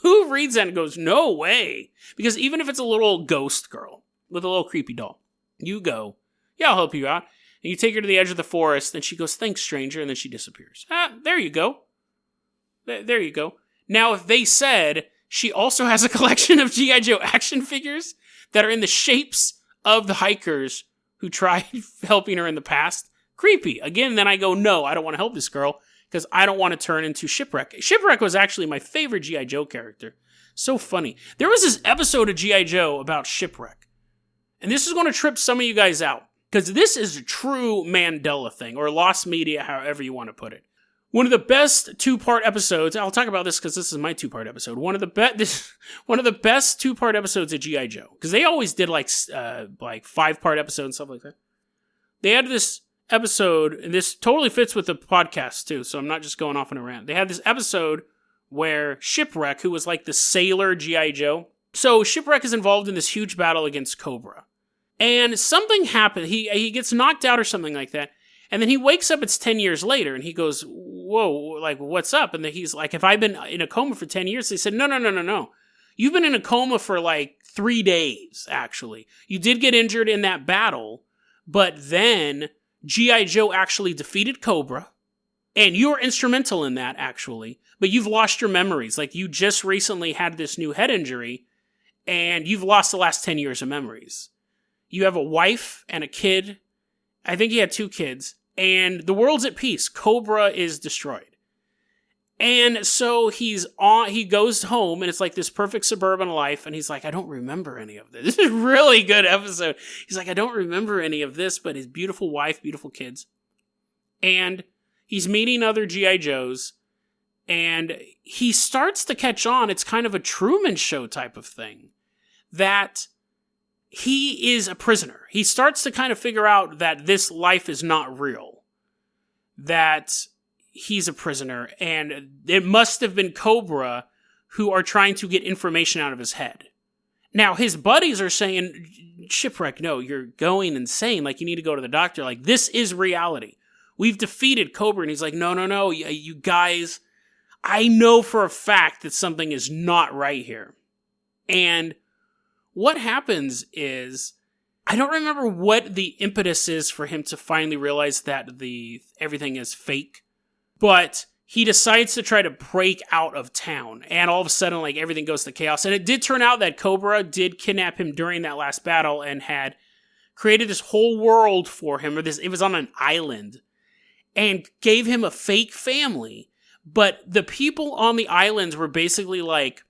Who reads that and goes, no way? Because even if it's a little ghost girl with a little creepy doll, you go, yeah, I'll help you out. And you take her to the edge of the forest, and she goes, "Thanks, stranger," and then she disappears. There you go. There you go. Now, if they said she also has a collection of G.I. Joe action figures that are in the shapes of the hikers who tried helping her in the past, creepy. Again, then I go, no, I don't want to help this girl, because I don't want to turn into Shipwreck. Shipwreck was actually my favorite G.I. Joe character. So funny. There was this episode of G.I. Joe about Shipwreck. And this is going to trip some of you guys out, because this is a true Mandela thing, or lost media, however you want to put it. One of the best 2-part episodes, I'll talk about this because this is my 2-part episode. One of the best 2-part episodes of G.I. Joe, because they always did like 5-part episodes and stuff like that. They had this episode, and this totally fits with the podcast too, so I'm not just going off on a rant. They had this episode where Shipwreck, who was like the sailor G.I. Joe, so Shipwreck is involved in this huge battle against Cobra. And something happened, he gets knocked out or something like that, and then he wakes up, it's 10 years later, and he goes, whoa, like, what's up? And then he's like, "Have I been in a coma for 10 years? They said, no. You've been in a coma for like 3 days, actually. You did get injured in that battle, but then G.I. Joe actually defeated Cobra, and you were instrumental in that, actually, but you've lost your memories. Like, you just recently had this new head injury, and you've lost the last 10 years of memories. You have a wife and a kid. I think he had 2 kids, and the world's at peace. Cobra is destroyed. And so he goes home, and it's like this perfect suburban life, and he's like, I don't remember any of this. This is a really good episode. He's like, I don't remember any of this, but his beautiful wife, beautiful kids. And he's meeting other G.I. Joes, and he starts to catch on. It's kind of a Truman Show type of thing, that he is a prisoner. He starts to kind of figure out that this life is not real, that he's a prisoner, and it must have been Cobra who are trying to get information out of his head. Now, his buddies are saying, Shipwreck, no, you're going insane. Like, you need to go to the doctor. Like, this is reality. We've defeated Cobra. And he's like, no, you guys, I know for a fact that something is not right here. And what happens is, I don't remember what the impetus is for him to finally realize that everything is fake. But he decides to try to break out of town. And all of a sudden, like, everything goes to chaos. And it did turn out that Cobra did kidnap him during that last battle and had created this whole world for him. It was on an island. And gave him a fake family. But the people on the islands were basically like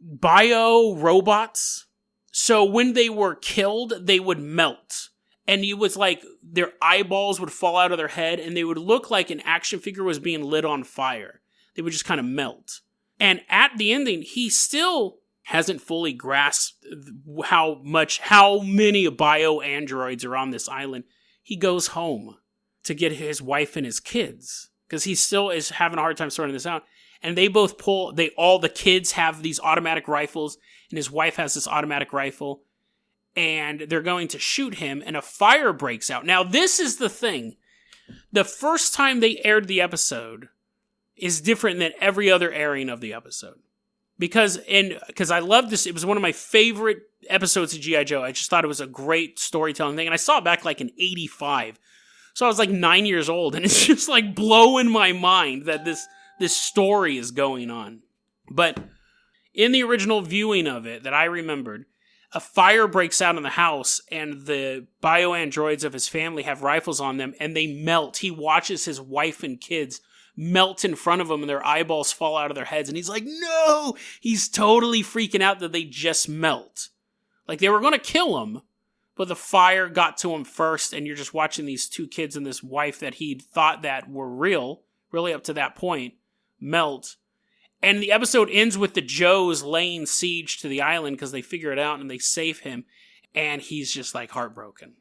bio robots. So when they were killed, they would melt. And it was like their eyeballs would fall out of their head and they would look like an action figure was being lit on fire. They would just kind of melt. And at the ending, he still hasn't fully grasped how many bio androids are on this island. He goes home to get his wife and his kids because he still is having a hard time sorting this out. And they both all the kids have these automatic rifles and his wife has this automatic rifle. And they're going to shoot him, and a fire breaks out. Now, this is the thing. The first time they aired the episode is different than every other airing of the episode. Because I love this. It was one of my favorite episodes of G.I. Joe. I just thought it was a great storytelling thing. And I saw it back like in 85. So I was like 9 years old, and it's just like blowing my mind that this story is going on. But in the original viewing of it that I remembered, a fire breaks out in the house, and the bio-androids of his family have rifles on them, and they melt. He watches his wife and kids melt in front of him, and their eyeballs fall out of their heads, and he's like, no! He's totally freaking out that they just melt. Like, they were going to kill him, but the fire got to him first, and you're just watching these two kids and this wife that he'd thought that were real, really up to that point, melt. And the episode ends with the Joes laying siege to the island because they figure it out and they save him. And he's just like heartbroken.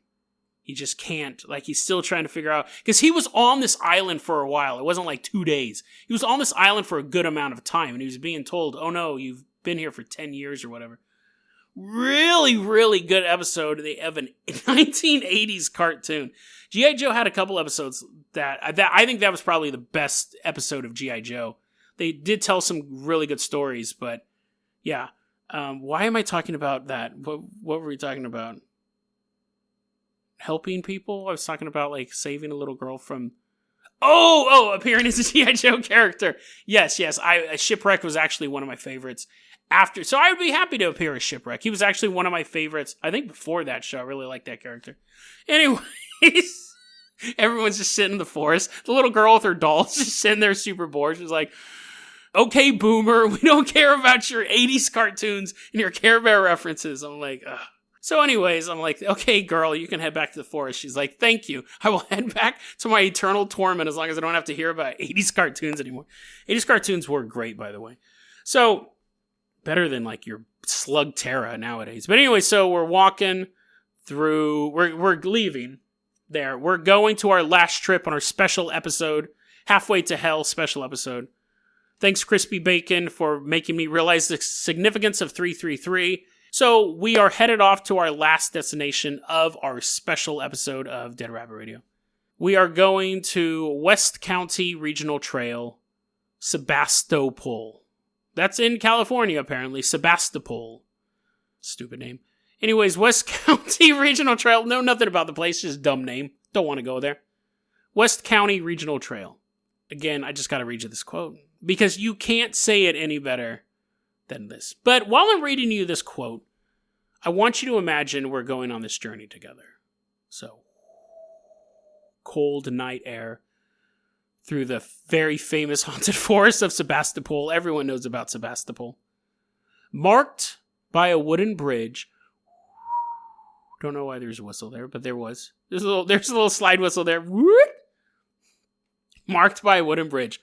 He just can't, like he's still trying to figure out. Because he was on this island for a while. It wasn't like 2 days. He was on this island for a good amount of time. And he was being told, oh no, you've been here for 10 years or whatever. Really, really good episode of an 1980s cartoon. G.I. Joe had a couple episodes that I think that was probably the best episode of G.I. Joe. They did tell some really good stories, but yeah. Why am I talking about that? What were we talking about? Helping people? I was talking about like saving a little girl from... appearing as a G.I. Joe character. Yes. Shipwreck was actually one of my favorites. So I would be happy to appear as Shipwreck. He was actually one of my favorites. I think before that show, I really liked that character. Anyways, everyone's just sitting in the forest. The little girl with her dolls just sitting there super bored. She's like, okay, boomer, we don't care about your 80s cartoons and your Care Bear references. I'm like, ugh. So anyways, I'm like, okay, girl, you can head back to the forest. She's like, thank you. I will head back to my eternal torment as long as I don't have to hear about 80s cartoons anymore. 80s cartoons were great, by the way. So, better than like your Slug Terra nowadays. But anyway, so we're walking through, we're leaving there. We're going to our last trip on our special episode, Halfway to Hell special episode. Thanks, Crispy Bacon, for making me realize the significance of 333. So we are headed off to our last destination of our special episode of Dead Rabbit Radio. We are going to West County Regional Trail, Sebastopol. That's in California, apparently. Sebastopol. Stupid name. Anyways, West County Regional Trail. Know nothing about the place, just dumb name. Don't want to go there. West County Regional Trail. Again, I just got to read you this quote, because you can't say it any better than this. But while I'm reading you this quote, I want you to imagine we're going on this journey together. So, cold night air through the very famous haunted forest of Sebastopol. Everyone knows about Sebastopol. Marked by a wooden bridge. Don't know why there's a whistle there, but there was. There's a little slide whistle there. Marked by a wooden bridge.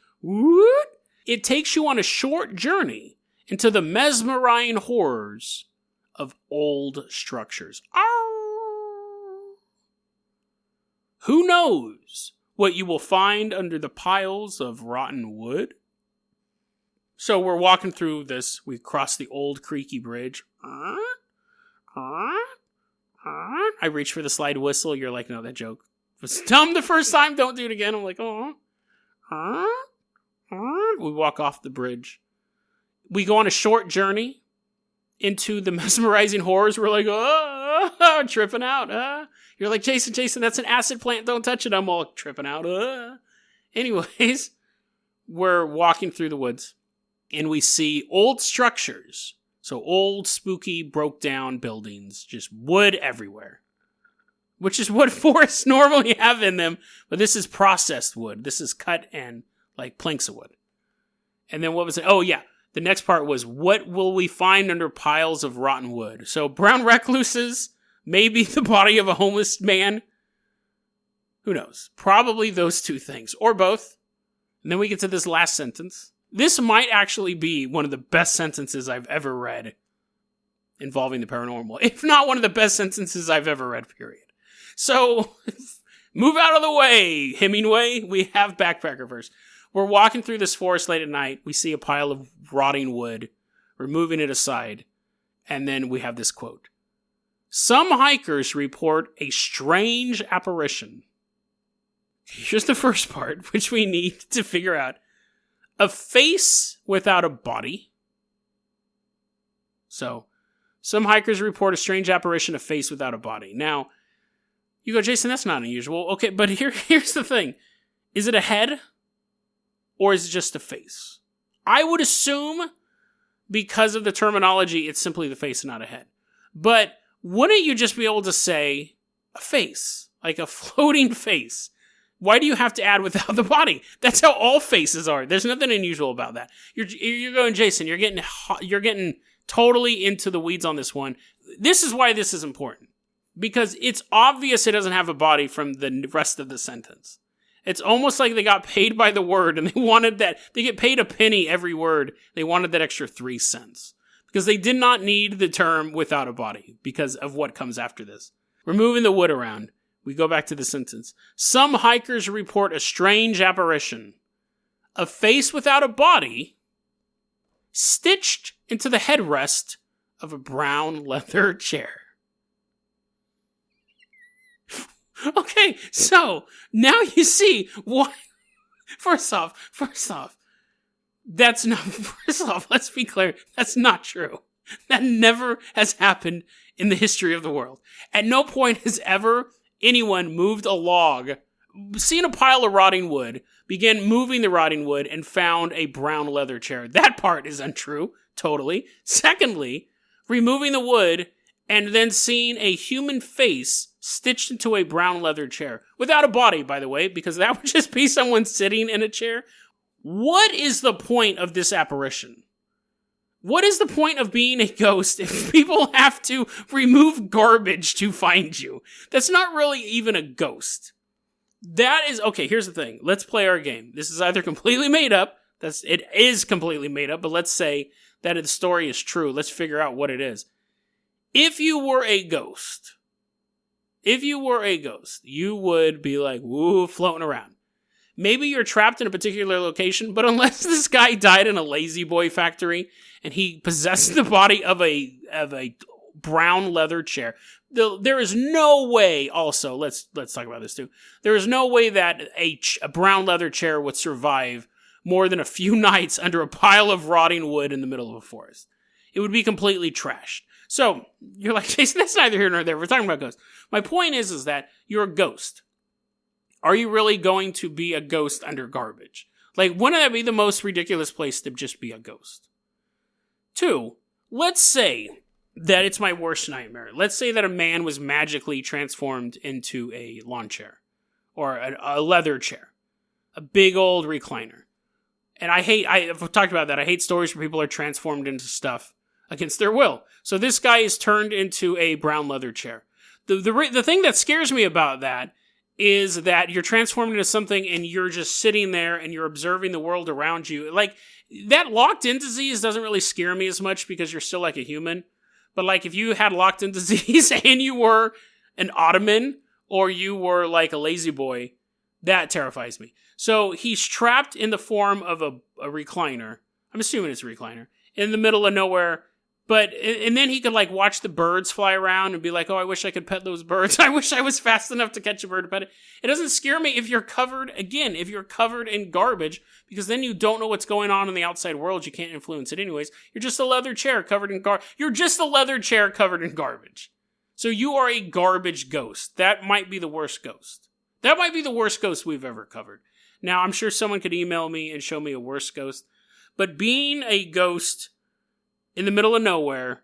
It takes you on a short journey into the mesmerizing horrors of old structures. Who knows what you will find under the piles of rotten wood? So we're walking through this. We cross the old creaky bridge. I reach for the slide whistle. You're like, no, that joke was dumb the first time. Don't do it again. I'm like, we walk off the bridge. We go on a short journey into the mesmerizing horrors. We're like, tripping out. You're like, Jason, that's an acid plant. Don't touch it. I'm all tripping out. Anyways, we're walking through the woods, and we see old structures. So old, spooky, broke down buildings, just wood everywhere. Which is what forests normally have in them, but this is processed wood. This is cut and like planks of wood. And then what was it? Oh yeah, the next part was, what will we find under piles of rotten wood? So brown recluses, maybe the body of a homeless man. Who knows? Probably those two things, or both. And then we get to this last sentence. This might actually be one of the best sentences I've ever read involving the paranormal. If not one of the best sentences I've ever read, period. So, move out of the way, Hemingway. We have Backpacker verse. We're walking through this forest late at night. We see a pile of rotting wood. We're moving it aside. And then we have this quote. Some hikers report a strange apparition. Here's the first part, which we need to figure out. A face without a body. So, some hikers report a strange apparition, a face without a body. Now, you go, Jason, that's not unusual. Okay, but here's the thing. Is it a head? Or is it just a face? I would assume, because of the terminology, it's simply the face and not a head. But wouldn't you just be able to say a face? Like a floating face? Why do you have to add without the body? That's how all faces are. There's nothing unusual about that. You're going, Jason, you're getting totally into the weeds on this one. This is why this is important. Because it's obvious it doesn't have a body from the rest of the sentence. It's almost like they got paid by the word and they wanted that. They get paid a penny every word. They wanted that extra 3 cents. Because they did not need the term without a body because of what comes after this. We're moving the wood around. We go back to the sentence. Some hikers report a strange apparition. A face without a body stitched into the headrest of a brown leather chair. Okay, so now you see why. First off, let's be clear, that's not true. That never has happened in the history of the world. At no point has ever anyone moved a log, seen a pile of rotting wood, began moving the rotting wood, and found a brown leather chair. That part is untrue, totally. Secondly, removing the wood and then seeing a human face stitched into a brown leather chair. Without a body, by the way, because that would just be someone sitting in a chair. What is the point of this apparition? What is the point of being a ghost if people have to remove garbage to find you? That's not really even a ghost. That is, okay, here's the thing. Let's play our game. This is either completely made up. It is completely made up, but let's say that the story is true. Let's figure out what it is. If you were a ghost, you would be like, woo, floating around. Maybe you're trapped in a particular location, but unless this guy died in a lazy boy factory and he possessed the body of a brown leather chair, there is no way. Also, let's talk about this too. There is no way that a brown leather chair would survive more than a few nights under a pile of rotting wood in the middle of a forest. It would be completely trashed. So you're like, Jason, that's neither here nor there. We're talking about ghosts. My point is that you're a ghost. Are you really going to be a ghost under garbage? Like, wouldn't that be the most ridiculous place to just be a ghost? 2, let's say that it's my worst nightmare. Let's say that a man was magically transformed into a lawn chair or a leather chair, a big old recliner. And I've talked about that. I hate stories where people are transformed into stuff against their will. So this guy is turned into a brown leather chair. The thing that scares me about that is that you're transformed into something and you're just sitting there and you're observing the world around you. Like, that locked-in disease doesn't really scare me as much because you're still like a human. But like, if you had locked-in disease and you were an ottoman or you were like a lazy boy, that terrifies me. So he's trapped in the form of a recliner. I'm assuming it's a recliner. In the middle of nowhere. And then he could like watch the birds fly around and be like, oh, I wish I could pet those birds. I wish I was fast enough to catch a bird and pet it. It doesn't scare me if you're covered in garbage, because then you don't know what's going on in the outside world. You can't influence it anyways. You're just a leather chair covered in garbage. So you are a garbage ghost. That might be the worst ghost. That might be the worst ghost we've ever covered. Now, I'm sure someone could email me and show me a worse ghost. But being a ghost in the middle of nowhere,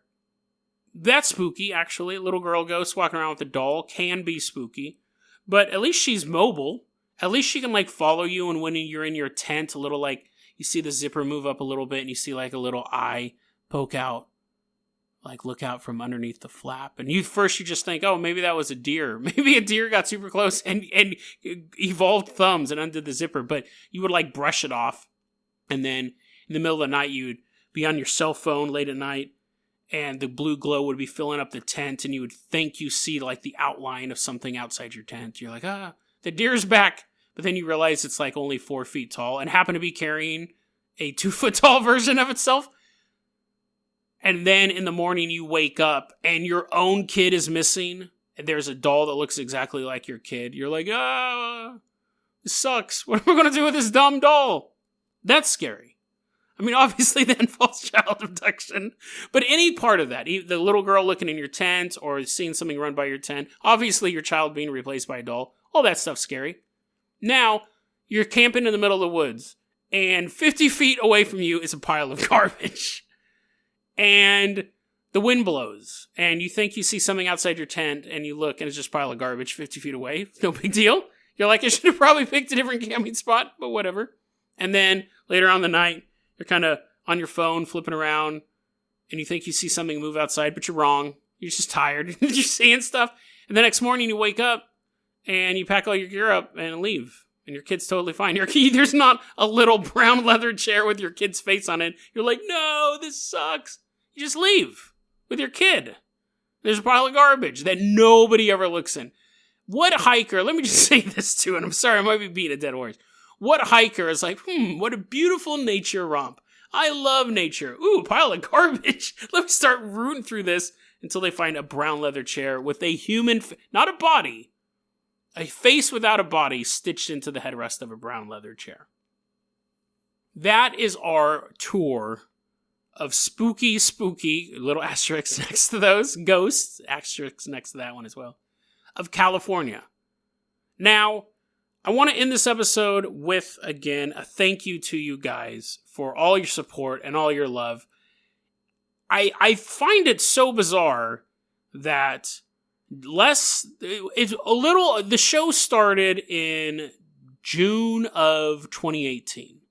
that's spooky, actually. A little girl ghost walking around with a doll can be spooky. But at least she's mobile. At least she can, follow you, and when you're in your tent, a little, you see the zipper move up a little bit, and you see, a little eye poke out. Look out from underneath the flap. And you just think, oh, maybe that was a deer. Maybe a deer got super close and evolved thumbs and undid the zipper. But you would, brush it off. And then in the middle of the night, you'd be on your cell phone late at night, and the blue glow would be filling up the tent, and you would think you see, the outline of something outside your tent. You're like, the deer's back. But then you realize it's, only 4 feet tall and happen to be carrying a 2-foot tall version of itself. And then in the morning you wake up and your own kid is missing. And there's a doll that looks exactly like your kid. You're like, this sucks. What are we going to do with this dumb doll? That's scary. I mean, obviously that involves child abduction. But any part of that, the little girl looking in your tent or seeing something run by your tent, obviously your child being replaced by a doll, all that stuff's scary. Now, you're camping in the middle of the woods, and 50 feet away from you is a pile of garbage. And the wind blows, and you think you see something outside your tent, and you look, and it's just a pile of garbage 50 feet away. No big deal. You're like, I should have probably picked a different camping spot, but whatever. And then, later on in the night, you're kind of on your phone, flipping around, and you think you see something move outside, but you're wrong. You're just tired. You're seeing stuff. And the next morning, you wake up, and you pack all your gear up and leave. And your kid's totally fine. There's not a little brown leather chair with your kid's face on it. You're like, no, this sucks. You just leave with your kid. There's a pile of garbage that nobody ever looks in. What hiker, let me just say this too, and I'm sorry, I might be beating a dead horse. What hiker is like, what a beautiful nature romp. I love nature. Ooh, pile of garbage. Let me start rooting through this until they find a brown leather chair with a human, not a body, a face without a body stitched into the headrest of a brown leather chair. That is our tour of spooky, little asterisks next to those, ghosts, asterisks next to that one as well, of California. Now, I want to end this episode with, again, a thank you to you guys for all your support and all your love. I find it so bizarre that the show started in June of 2018.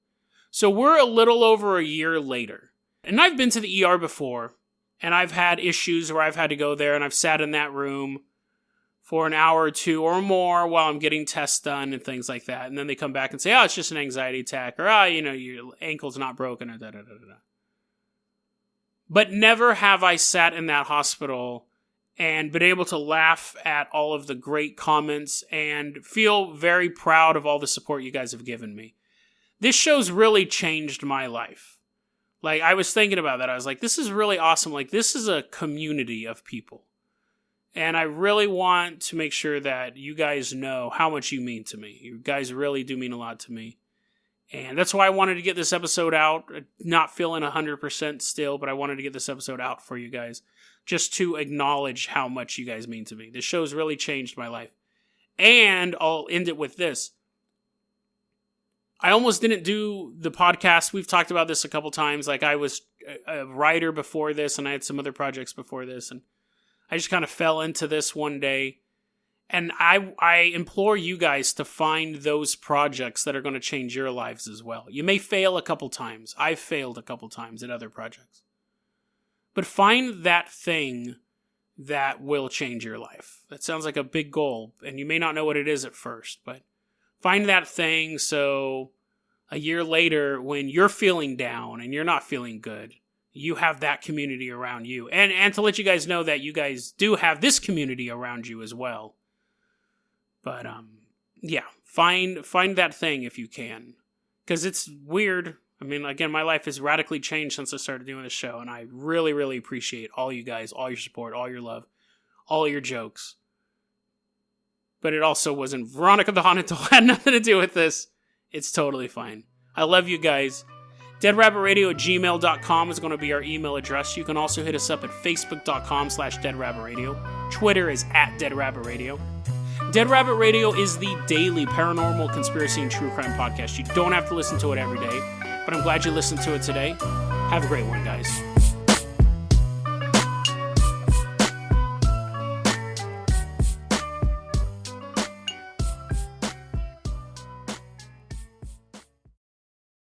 So we're a little over a year later. And I've been to the ER before, and I've had issues where I've had to go there, and I've sat in that room for an hour or two or more while I'm getting tests done and things like that. And then they come back and say, it's just an anxiety attack, or, your ankle's not broken, or da-da-da-da-da. But never have I sat in that hospital and been able to laugh at all of the great comments and feel very proud of all the support you guys have given me. This show's really changed my life. I was thinking about that. I was like, this is really awesome. This is a community of people. And I really want to make sure that you guys know how much you mean to me. You guys really do mean a lot to me. And that's why I wanted to get this episode out. Not feeling 100% still, but I wanted to get this episode out for you guys. Just to acknowledge how much you guys mean to me. This show's really changed my life. And I'll end it with this. I almost didn't do the podcast. We've talked about this a couple times. I was a writer before this, and I had some other projects before this, and I just kind of fell into this one day. And I implore you guys to find those projects that are going to change your lives as well. You may fail a couple times. I've failed a couple times at other projects. But find that thing that will change your life. That sounds like a big goal, and you may not know what it is at first, but find that thing so a year later, when you're feeling down and you're not feeling good, you have that community around you. And to let you guys know that you guys do have this community around you as well. But, yeah, find that thing if you can. Because it's weird. I mean, again, my life has radically changed since I started doing this show, and I really, really appreciate all you guys, all your support, all your love, all your jokes. But it also wasn't Veronica the Haunted Doll. Had nothing to do with this. It's totally fine. I love you guys. DeadRabbitRadio@gmail.com is going to be our email address. You can also hit us up at Facebook.com/DeadRabbitRadio. Twitter is @DeadRabbitRadio. Dead Rabbit Radio is the daily paranormal, conspiracy, and true crime podcast. You don't have to listen to it every day, but I'm glad you listened to it today. Have a great one, guys.